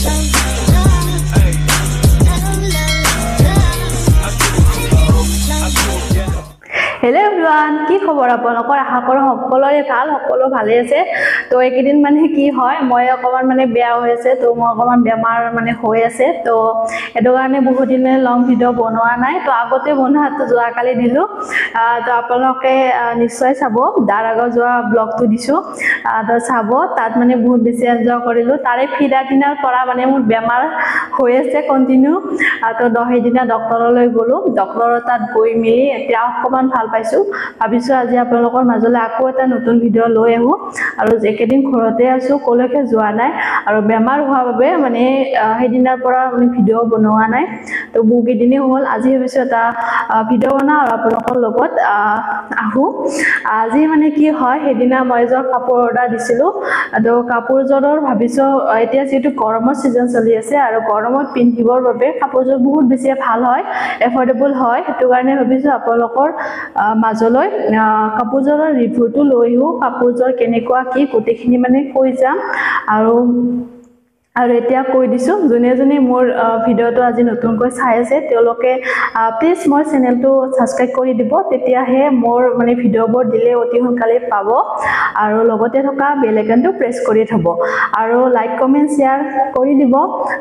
Hello everyone, কি খবৰ আপোনালোকৰ আশা কৰো সকলোৰে ভাল সকলো ভালে আছে তো একদিন মানে কি হয় মই অকমান মানে বেয়া হৈ আছে তো মই অকমান বেমাৰ মানে হৈ আছে তো এটো কাৰণে বহুত দিন লং ভিডিও বনোৱা নাই তো আগতে বনোৱাটো যোৱা কালি দিলো তো আপোনালোকে নিশ্চয় চাব দাৰ আগৰ যোৱা ব্লগটো দিছো তো চাব তাত মানে বহুত বেছি এনজয় কৰিলো তাৰে ফিৰা দিনৰ পৰা মানে মোৰ বেমাৰ হৈ আছে কন্টিনিউ তো 10 দিনা ডক্টৰলৈ গলো ডক্টৰৰ তাত গৈ মিলি এতিয়া অকমান ভাল পাইছো ভাবিছো আজি আপোনালোকৰ মাজলৈ আকৌ এটা নতুন ভিডিও লৈ আহো আৰু যেকেদিন ঘৰতে আছো কলৈকে যোৱা নাই আৰু বেমাৰ হোৱা বাবে মানে হেদিনাৰ পৰা মানে ভিডিও বনোৱা নাই তো বহুকেই দিনে হ'ল আজি ভাবিছো এটা ভিডিও বনাও আৰু আপোনালোকৰ লগত আহো আজি মানে কি হয় হেদিনা মই যে কাপোৰ অৰ্ডাৰ দিছিলো তো কাপোৰজোৰৰ ভাবিছো এতিয়া যেটো গৰমৰ সিজন চলি আছে আৰু গৰমত পিন্ধিবৰ বাবে কাপোৰজোৰ বহুত বেছি ভাল হয় এফৰ্ডেবল হয় হেতু কাৰণে ভাবিছো আপোনালোকৰ মাজলৈ কাপোৰজোৰৰ ৰিভিউটো লৈও কাপোৰজোৰ কেনেকুৱা কি গোটেইখিনি মানে কৈ যাম আৰু এতিয়া কৈ দিছো জুনে মোৰ ভিডিওটো আজি নতুনকৈ চাই আছে তেওঁলোকে প্লিজ মোৰ চেনেলটো সাবস্ক্ৰাইব কৰি দিব তেতিয়াহে মোৰ মানে ভিডিওবোৰ দিলে অতি সোনকালে পাব আৰু লগতে থকা বেল আইকনটো প্ৰেছ কৰি থব আৰু লাইক কমেন্ট শেয়াৰ কৰি দিব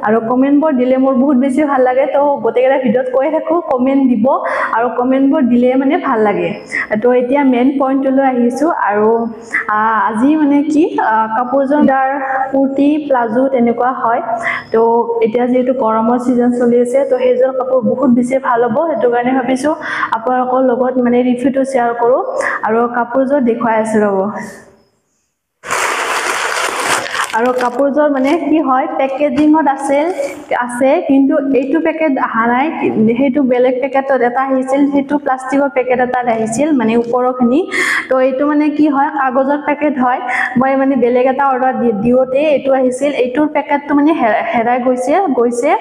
আৰু কমেন্টবোৰ দিলে মোৰ বহুত বেছি ভাল লাগে তো গোটেইকেইটা ভিডিওত কৈ থাকো কমেন্ট দিব আৰু কমেন্টবোৰ দিলে মানে ভাল লাগে তো এতিয়া মেইন পইণ্টলৈ আহিছো আৰু আজি মানে কি কাপোৰজোৰ কুৰ্তি প্লাজো তেনেকুৱা হয় তো এতিয়া যেটো গৰমৰ সিজন চলি আছে তো হেজৰ কাপোৰ বহুত বেছি ভাল হ'ব হেতু কাৰণে ভাবিছো আপোনালোকৰ লগত মানে ৰিভিউটো শেয়াৰ কৰো আৰু কাপোৰজোৰ দেখুৱাই আছো ৰব আৰু কাপোৰজোৰ মানে কি হয় পেকেজিংত আছে কিন্তু এইটো পেকেট আহা নাই হেতু বেলেগ পেকেটত এটা আহিছিল হেতু প্লাষ্টিকৰ পেকেট এটা আহিছিল মানে ওপৰখিনি তো এইটো মানে কি হয় কাগজৰ পেকেট হয় মই মানে বেলেগ এটা অৰ্ডাৰ দিওতে এইটো আহিছিল এইটোৰ পেকেটটো মানে হেৰাই গৈছে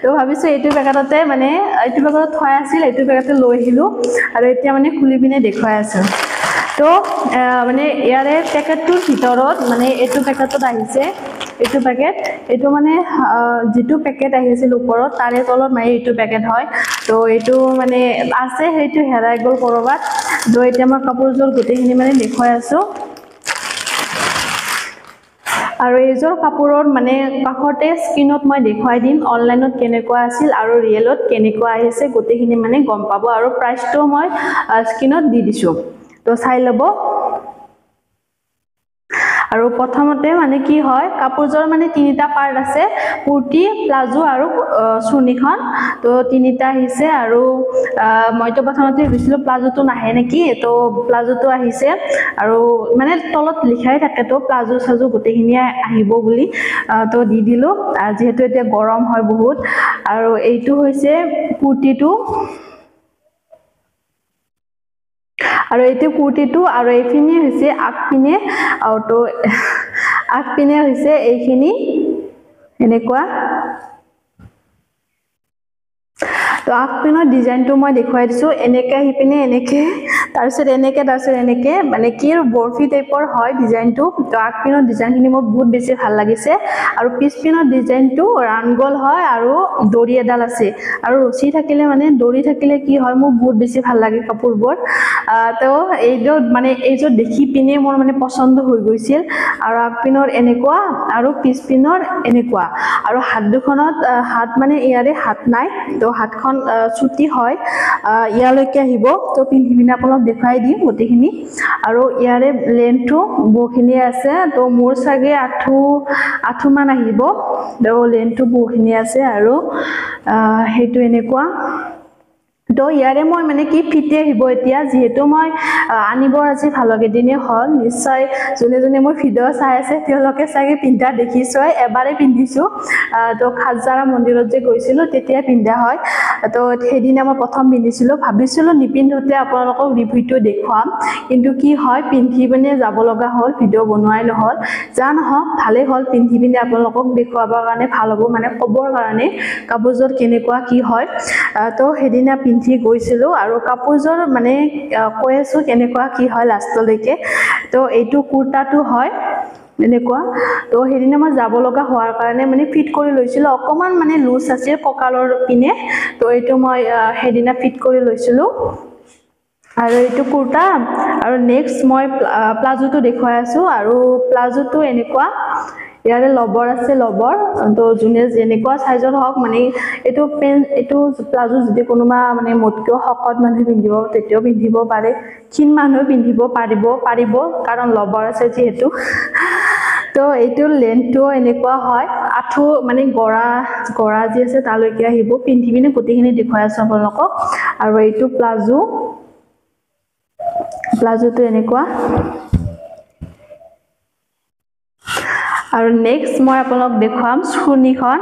তো ভাবিছো এইটো পেকেটতে মানে এইটো পেকেটত থৈ আছিল এইটো পেকেটতে লৈ আহিলো আৰু এতিয়া মানে খুলি পিনে দেখুৱাই আছো তো মানে ইয়াৰে পেকেটটোৰ ভিতৰত মানে এইটো পেকেটত আহিছে এইটো পেকেট এইটো মানে যেটো পেকেট আহিছিল ওপৰত তাৰে তলত মানে এইটো পেকেট হয় তো এইটো মানে আছে হেতু হেৰাই গল কৰবাত তো এতিয়া মই কাপোৰজোৰ গোটেইখিনি মানে দেখুৱাই আছো আৰু এইজোৰ কাপোৰৰ মানে কাখতে স্ক্ৰিনত মই দেখুৱাই দিম অনলাইনত কেনেকুৱা আছিল আৰু ৰিয়েলত কেনেকুৱা আহিছে গোটেইখিনি মানে গম পাব আৰু প্ৰাইচটো মই স্ক্ৰিনত দি দিছো তো চাই লব আৰু প্ৰথমতে মানে কি হয় কাপোৰজোৰ মানে তিনিটা পাৰ্ট আছে কুৰ্তি প্লাজো আৰু চুনিখন তো তিনিটা আহিছে আৰু মইতো প্ৰথমতে ভাবিছিলো প্লাজোটো নাহে নেকি তো প্লাজোটো আহিছে আৰু মানে তলত লিখাই থাকে তো প্লাজো সাজো গোটেইখিনি আহিব বুলি তো দি দিলো যেহেতু এতিয়া গৰম হয় বহুত আৰু এইটো হৈছে কুৰ্তিটো আৰু এইটো কুৰ্তিটো আৰু এইখিনি হৈছে আগপিনে আৰু আগপিনে হৈছে এইখিনি এনেকুৱা তো আগপিনৰ ডিজাইনটো মই দেখুৱাই দিছো এনেকে হিপিনে এনেকে তাৰপিছত এনেকে মানে কি বৰফি টাইপৰ হয় ডিজাইনটো তো আগপিনৰ ডিজাইনখিনি মোৰ বহুত বেছি ভাল লাগিছে আৰু পিছপিনৰ ডিজাইনটো ৰানগল হয় আৰু দৰি এডাল আছে আৰু ৰচি থাকিলে মানে দৰি থাকিলে কি হয় মোৰ বহুত বেছি ভাল লাগে কাপোৰবোৰ তো এইটো মানে এইটো দেখি পিনে মোৰ মানে পছন্দ হৈ গৈছিল আৰু আগপিনৰ এনেকুৱা আৰু পিছপিনৰ এনেকুৱা আৰু হাত দুখনত হাত মানে ইয়াৰে হাত নাই তো হাতখন ছুটি হয় ইয়ালৈকে আহিব তো পিন্ধিবিনা আপোনাক দেখাই দিম গোটেইখিনি আৰু ইয়াৰে লেন্থটো বহুখিনি আছে তো মোৰ সাগে আঠু মান আহিব তো লেন্থটো বহুখিনি আছে আৰু হেতু এনেকুৱা তো ইয়াৰে মই মানে কি ফিটে আহিব এতিয়া যেহেতু মই আনিব আজি ভালকে দিনে হল নিশ্চয় জুনে মোৰ ভিডিও চাই আছে তেওঁলোকে সাগে পিন্ধা দেখিছয় এবাৰে পিন্ধিছো তো খাজাৰা মন্দিৰত যে গৈছিলো তেতিয়া পিন্ধা হয় তো হেদিনা মই প্ৰথম পিন্ধিছিলো ভাবিছিলো নিপিন্ধোতে আপোনালোকক ৰিভিউটো দেখুৱাম কিন্তু কি হয় পিন্ধি পিনে যাব লগা হল ভিডিও বনোৱাই নহল জান হক ভালে হল পিন্ধি পিনে আপোনালোকক দেখুৱাবৰ কাৰণে ভাল হ'ব মানে কবৰ কাৰণে কাপোৰজোৰ কেনেকুৱা কি হয় তো হেদিনা পিন্ধি গৈছিলো আৰু কাপোৰজোৰ মানে কৈ আছো কেনেকুৱা কি হয় লাষ্টলৈকে তো এইটো কুৰ্তাটো হয় এনেকুৱা তো হেদিনা মই যাব লগা হোৱাৰ কাৰণে মানে ফিট কৰি লৈছিলো অকমান মানে লুজ আছিল ককালৰ পিনে তো এইটো মই হেদিনা ফিট কৰি লৈছিলো আৰু এইটো কুৰ্তা আৰু নেক্সট মই প্লাজোটো দেখুৱাই আছো আৰু প্লাজোটো এনেকুৱা ইয়াৰে লবৰ আছে লবৰ তো জুনে যেনেকুৱা সাইজৰ হওক মানে এইটো পেন্ট এইটো প্লাজো যদি কোনোবা মানে মোতকেও শকত মানুহ পিন্ধিব তেতিয়াও পিন্ধিব পাৰে ক্ষীণ মানুহ পিন্ধিব পাৰিব কাৰণ লবৰ আছে যেহেতু তো এইটো লেন্থটো এনেকুৱা হয় আঠু মানে গৰা যি আছে তালৈকে আহিব পিন্ধি পিনে গোটেইখিনি দেখুৱাই আছো আপোনালোকক আৰু এইটো প্লাজোটো এনেকুৱা আৰু নেক্সট মই আপোনালোক দেখুৱাম চুৰ্ণীখন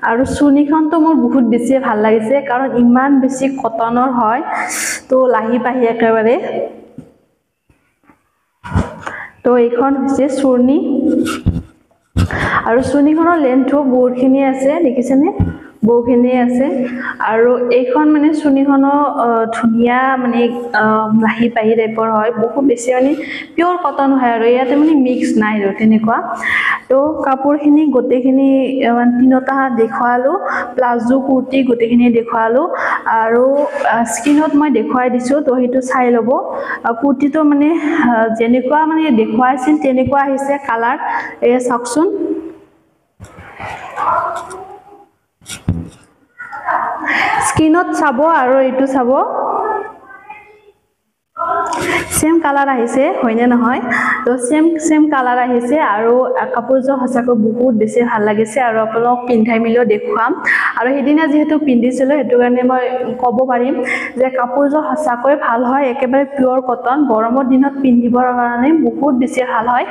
আৰু চুৰ্ণীখনটো মোৰ বহুত বেছি ভাল লাগিছে কাৰণ ইমান বেছি কটনৰ হয় তো লাহি পাহি একেবাৰে তো এইখন হৈছে চুৰ্ণী আৰু চুৰ্ণীখনৰ লেন্থটো বহুতখিনি আছে দেখিছেনে বহুখিনি আছে আৰু এইখন মানে চুৰ্ণীখনৰ ধুনিয়া মানে লাহি পাহি টাইপৰ হয় বহুত বেছি মানে পিওৰ কটন হয় আৰু ইয়াতে মানে মিক্স নাই আৰু তেনেকুৱা তো কাপোৰখিনি গোটেইখিনি তিনটা দেখুৱালো প্লাজো কুৰ্তি গোটেইখিনি দেখুৱালো আৰু স্ক্ৰিনত মই দেখুৱাই দিছো তো সেইটো চাই ল'ব কুৰ্তিটো মানে যেনেকুৱা মানে দেখুৱাইছিল তেনেকুৱা আহিছে কালাৰ এই চাওকচোন স্ক্ৰিনত চাব আৰু এইটো চাব सेम कलर আহিছে হয়নে নহয় তো সেম কলাৰ আহিছে আৰু কাপোৰযোৰ হসাকৈ বহুত বেছি ভাল লাগিছে আৰু আপোনাক পিন্ধাই মিলিও দেখুৱাম আৰু হেদিনা যেহেতু পিন্ধিছিল হেতু কাৰণে মই ক'ব পাৰিম যে কাপোৰযোৰ হসাকৈ ভাল হয় একেবাৰে পিওৰ কটন গৰমৰ দিনত পিন্ধিবৰ কাৰণে বহুত বেছি ভাল হয়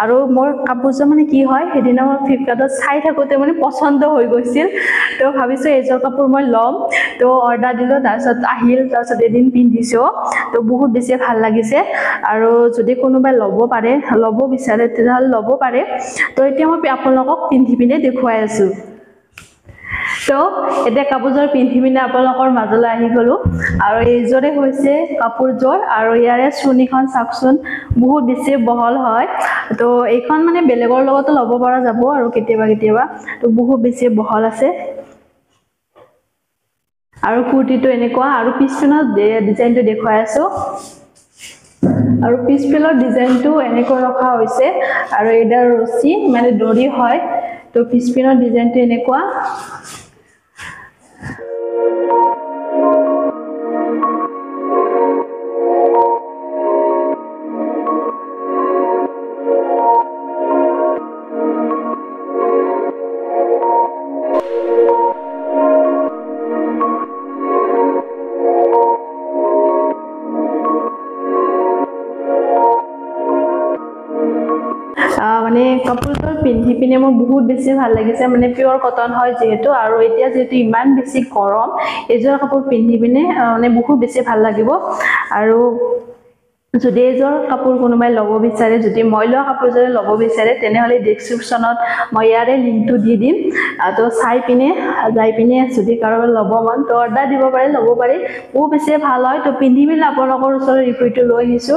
আৰু মোৰ কাপোৰযোৰ মানে কি হয় হেদিনা মই ফ্লিপকাৰ্টত চাই থাকোতে মানে পছন্দ হৈ গৈছিল তো ভাবিছো এজোৰ কাপোৰ মই লম তো অৰ্ডাৰ দিলো তাৰছত আহিল তাৰছত এদিন পিন্ধিছো তো বহুত বেছি ভাল লাগিছে আৰু যদি কোনোবাই লব বিচাৰে তেতিয়াহলে লব পাৰে তো এতিয়া মই আপোনালোকক পিন্ধি পিনে দেখুৱাই আছো তো এটা কাপোৰযোৰ পিন্ধি পিনে আপোনালোকৰ মাজলৈ আহি গলো আৰু এইজোৰে হৈছে কাপোৰযোৰ আৰু ইয়াৰে চুনিখন চাকচোন বহুত বেছি বহল হয় তো এইখন মানে বেলেগৰ লগতো লব পৰা যাব আৰু কেতিয়াবা তো বহুত বেছি বহল আছে আৰু কুৰ্তিটো এনেকুৱা আৰু পিছপিনৰ ডিজাইনটো দেখুৱাই আছো আৰু পিছপিনৰ ডিজাইনটো এনেকৈ ৰখা হৈছে আৰু এডাল ৰছী মানে দড়ি হয় তো পিছপিনৰ ডিজাইনটো এনেকুৱা মানে কাপোৰযোৰ পিন্ধি পিনে মোৰ বহুত বেছি ভাল লাগিছে মানে পিওৰ কটন হয় যেহেতু আৰু এতিয়া যেহেতু ইমান বেছি গৰম এজোৰ কাপোৰ পিন্ধি পিনে মানে বহুত বেছি ভাল লাগিব আৰু যদি এজোৰ কাপোৰ কোনোবাই লব বিচাৰে যদি মই লোৱা কাপোৰযোৰ লব বিচাৰে তেনেহলে ডেসক্ৰিপচনত মই ইয়াৰে লিংকটো দি দিম তো চাই পিনে যাই পিনে যদি কাৰোবাৰ লব মন তো অৰ্ডাৰ দিব পাৰে লব পাৰে বহুত বেছি ভাল হয় তো পিন্ধি পিনে আপোনালোকৰ ওচৰত ৰিভিউটো লৈ আহিছো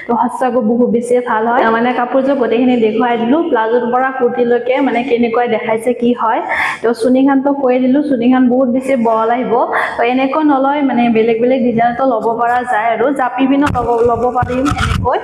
তো হসাকৈ বহুত বেছি ভাল হয় মানে কাপোৰযোৰ গোটেইখিনি দেখুৱাই দিলো প্লাজোৰ পৰা কুৰ্তিলৈকে মানে কেনেকৈ দেখাইছে কি হয় তো চুনিখানটো কৈ দিলো চুনিখান বহুত বেছি বহল আহিব তো এনেকৈ নলয় মানে বেলেগ ডিজাইনটো লব পৰা যায় আৰু জাপি পিনে লব পাৰিম এনেকৈ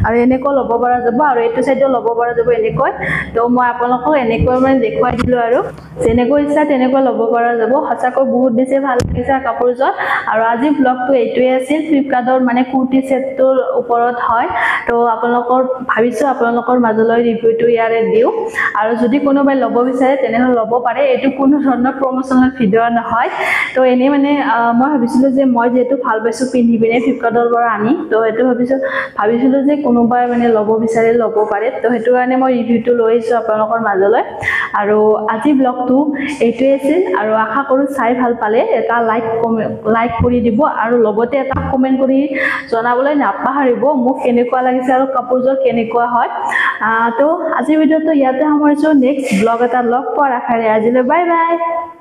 আৰু এনেকৈ লব পৰা যাব আৰু এইটো সাইডো লব পৰা যাব এনেকৈ তো মই আপোনালোকক এনেকৈ মানে দেখুৱাই দিলো আৰু যেনেকৈ ইচ্ছা তেনেকৈ লব পৰা যাব হসাকৈ বহুত বেছি ভাল লাগিছে কাপোৰযোৰ আৰু আজি ব্লগটো এইটোৱে আছিল ফ্লিপকাৰ্টৰ মানে কুৰ্তি সেটটোৰ ওপৰত হয় তো আপোনালোকৰ ভাবিছো আপোনালোকৰ মাজলৈ ৰিভিউটো ইয়াৰে দিও আৰু যদি কোনোবাই লব বিচাৰে তেনেহলে লব পাৰে এটো কোনো ধৰণৰ প্ৰমোশনাল ভিডিও নহয় তো এনে মানে মই ভাবিছিলো যে মই যেহেতু ভাল পাইছো পিন্ধি পিনে ফ্লিপকাৰ্টৰ পৰা আনি তো এটো ভাবিছিলো যে কোনোবাই মানে লব বিচাৰে লব পাৰে তো হেতু কাৰণে মই ৰিভিউটো লৈছো আপোনালোকৰ মাজলৈ আৰু আজি ব্লগটো এইটোৱে আছিল আৰু আশা কৰো চাই ভাল পালে এটা লাইক কৰি দিব আৰু লগতে এটা কমেন্ট কৰি জনাবলৈ নাপাহৰিব মোক কেনেকুৱা লাগিছে আৰু কাপোৰযোৰ কেনেকুৱা হয় তো আজি ভিডিওটো ইয়াতে সামৰিছো নেক্সট ব্লগ এটা লগ পোৱাৰ আশাৰে আজিলৈ বাই বাই